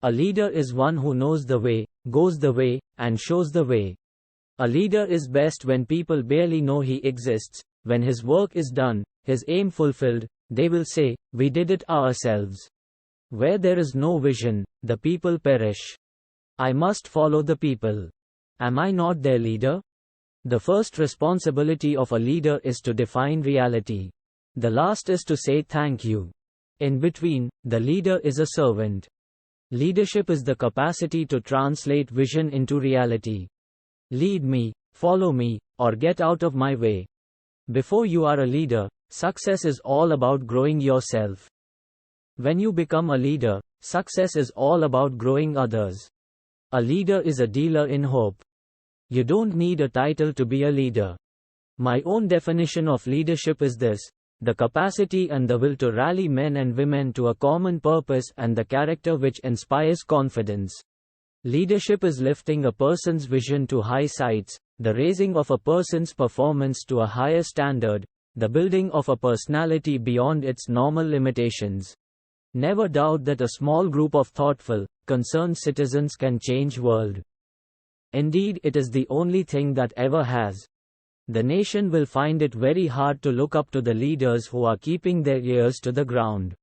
A leader is one who knows the way, goes the way, and shows the way. A leader is best when people barely know he exists. When his work is done, his aim fulfilled, they will say, "We did it ourselves." Where there is no vision, the people perish. I must follow the people. Am I not their leader? The first responsibility of a leader is to define reality. The last is to say thank you. In between, the leader is a servant. Leadership is the capacity to translate vision into reality. Lead me, follow me, or get out of my way. Before you are a leader, success is all about growing yourself. When you become a leader, success is all about growing others. A leader is a dealer in hope. You don't need a title to be a leader. My own definition of leadership is this: the capacity and the will to rally men and women to a common purpose and the character which inspires confidence. Leadership is lifting a person's vision to high heights, the raising of a person's performance to a higher standard, the building of a personality beyond its normal limitations. Never doubt that a small group of thoughtful, concerned citizens can change world. Indeed, it is the only thing that ever has. The nation will find it very hard to look up to the leaders who are keeping their ears to the ground.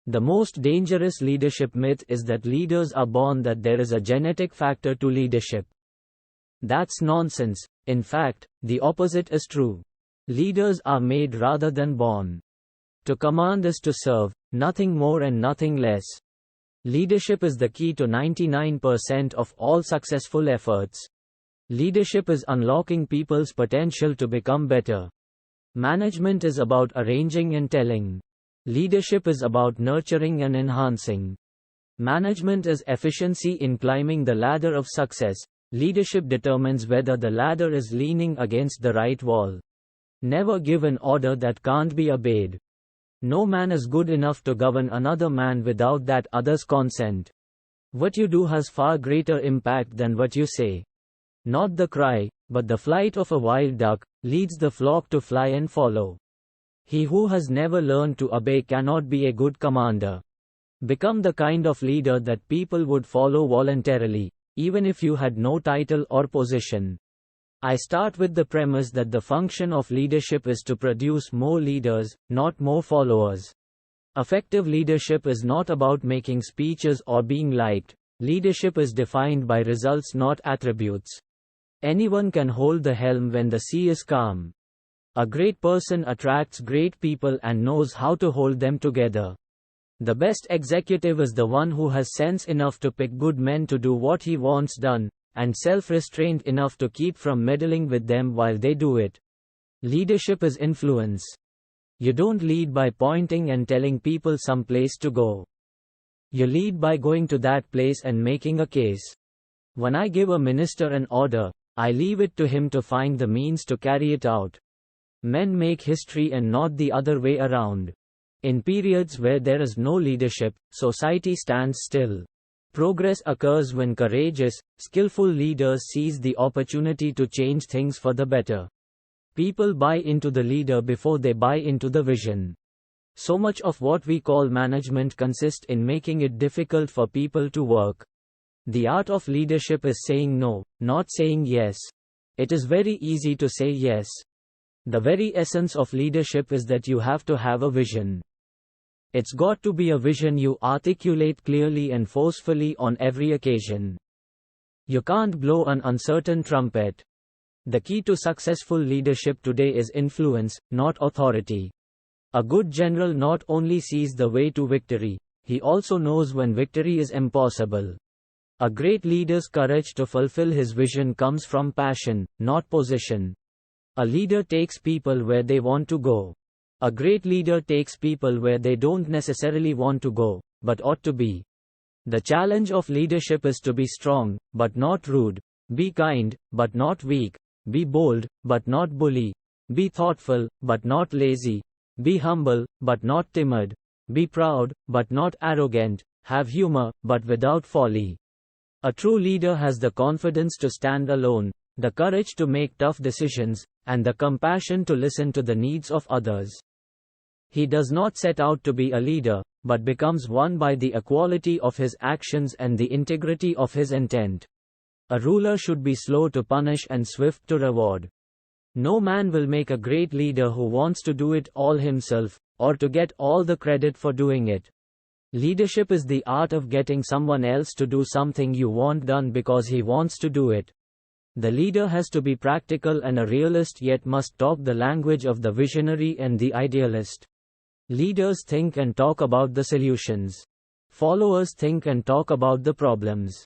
The most dangerous leadership myth is that leaders are born, that there is a genetic factor to leadership. That's nonsense. In fact, the opposite is true. Leaders are made rather than born. To command is to serve, nothing more and nothing less. Leadership is the key to 99% of all successful efforts. Leadership is unlocking people's potential to become better. Management is about arranging and telling. Leadership is about nurturing and enhancing. Management is efficiency in climbing the ladder of success. Leadership determines whether the ladder is leaning against the right wall. Never give an order that can't be obeyed. No man is good enough to govern another man without that other's consent. What you do has far greater impact than what you say. Not the cry, but the flight of a wild duck, leads the flock to fly and follow. He who has never learned to obey cannot be a good commander. Become the kind of leader that people would follow voluntarily, even if you had no title or position. I start with the premise that the function of leadership is to produce more leaders, not more followers. Effective leadership is not about making speeches or being liked. Leadership is defined by results, not attributes. Anyone can hold the helm when the sea is calm. A great person attracts great people and knows how to hold them together. The best executive is the one who has sense enough to pick good men to do what he wants done, and self-restraint enough to keep from meddling with them while they do it. Leadership is influence. You don't lead by pointing and telling people some place to go. You lead by going to that place and making a case. When I give a minister an order, I leave it to him to find the means to carry it out. Men make history and not the other way around. In periods where there is no leadership, society stands still. Progress occurs when courageous, skillful leaders seize the opportunity to change things for the better. People buy into the leader before they buy into the vision. So much of what we call management consists in making it difficult for people to work. The art of leadership is saying no, not saying yes. It is very easy to say yes. The very essence of leadership is that you have to have a vision. It's got to be a vision you articulate clearly and forcefully on every occasion. You can't blow an uncertain trumpet. The key to successful leadership today is influence, not authority. A good general not only sees the way to victory, he also knows when victory is impossible. A great leader's courage to fulfill his vision comes from passion, not position. A leader takes people where they want to go. A great leader takes people where they don't necessarily want to go, but ought to be. The challenge of leadership is to be strong, but not rude. Be kind, but not weak. Be bold, but not bully. Be thoughtful, but not lazy. Be humble, but not timid. Be proud, but not arrogant. Have humor, but without folly. A true leader has the confidence to stand alone, the courage to make tough decisions, and the compassion to listen to the needs of others. He does not set out to be a leader, but becomes one by the equality of his actions and the integrity of his intent. A ruler should be slow to punish and swift to reward. No man will make a great leader who wants to do it all himself, or to get all the credit for doing it. Leadership is the art of getting someone else to do something you want done because he wants to do it. The leader has to be practical and a realist, yet must talk the language of the visionary and the idealist. Leaders think and talk about the solutions. Followers think and talk about the problems.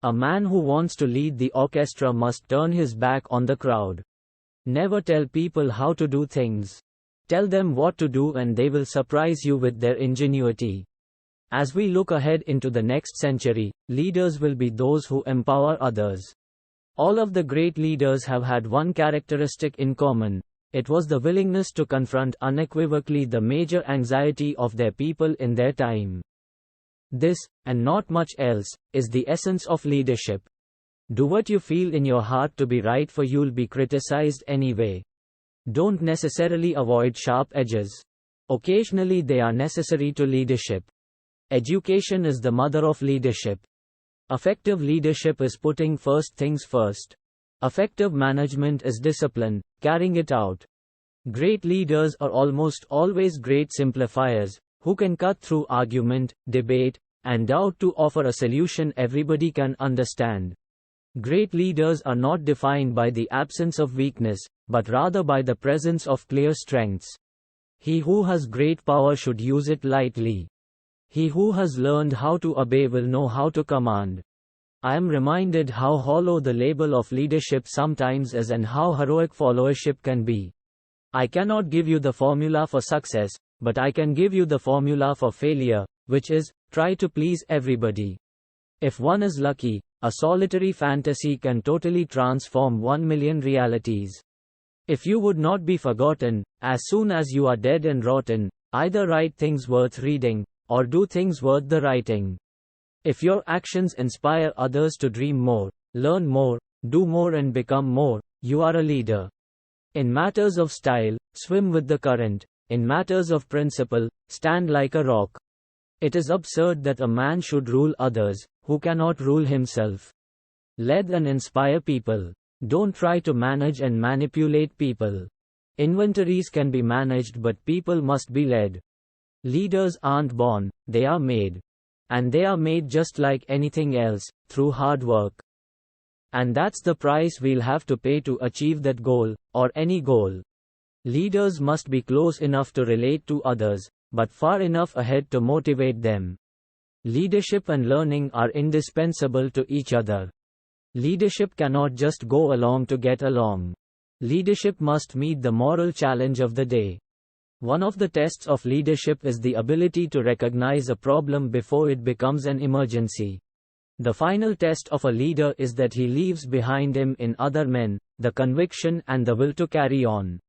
A man who wants to lead the orchestra must turn his back on the crowd. Never tell people how to do things. Tell them what to do and they will surprise you with their ingenuity. As we look ahead into the next century, leaders will be those who empower others. All of the great leaders have had one characteristic in common. It was the willingness to confront unequivocally the major anxiety of their people in their time. This, and not much else, is the essence of leadership. Do what you feel in your heart to be right, for you'll be criticized anyway. Don't necessarily avoid sharp edges. Occasionally they are necessary to leadership. Education is the mother of leadership. Effective leadership is putting first things first. Effective management is discipline, carrying it out. Great leaders are almost always great simplifiers, who can cut through argument, debate, and doubt to offer a solution everybody can understand. Great leaders are not defined by the absence of weakness, but rather by the presence of clear strengths. He who has great power should use it lightly. He who has learned how to obey will know how to command. I am reminded how hollow the label of leadership sometimes is and how heroic followership can be. I cannot give you the formula for success, but I can give you the formula for failure, which is, try to please everybody. If one is lucky, a solitary fantasy can totally transform 1,000,000 realities. If you would not be forgotten, as soon as you are dead and rotten, either write things worth reading, or do things worth the writing. If your actions inspire others to dream more, learn more, do more and become more, you are a leader. In matters of style, swim with the current. In matters of principle, stand like a rock. It is absurd that a man should rule others, who cannot rule himself. Lead and inspire people. Don't try to manage and manipulate people. Inventories can be managed, but people must be led. Leaders aren't born, they are made. And they are made just like anything else, through hard work. And that's the price we'll have to pay to achieve that goal, or any goal. Leaders must be close enough to relate to others, but far enough ahead to motivate them. Leadership and learning are indispensable to each other. Leadership cannot just go along to get along. Leadership must meet the moral challenge of the day. One of the tests of leadership is the ability to recognize a problem before it becomes an emergency. The final test of a leader is that he leaves behind him in other men, the conviction and the will to carry on.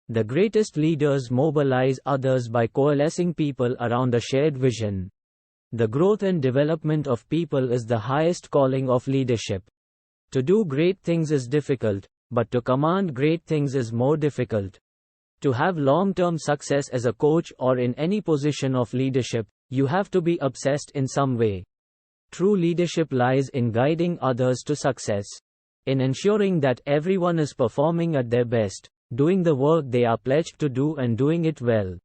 The greatest leaders mobilize others by coalescing people around a shared vision. The growth and development of people is the highest calling of leadership. To do great things is difficult, but to command great things is more difficult. To have long-term success as a coach or in any position of leadership, you have to be obsessed in some way. True leadership lies in guiding others to success. In ensuring that everyone is performing at their best, doing the work they are pledged to do and doing it well.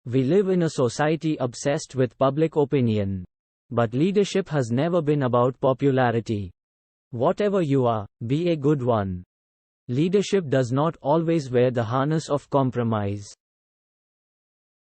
We live in a society obsessed with public opinion. But leadership has never been about popularity. Whatever you are, be a good one. Leadership does not always wear the harness of compromise.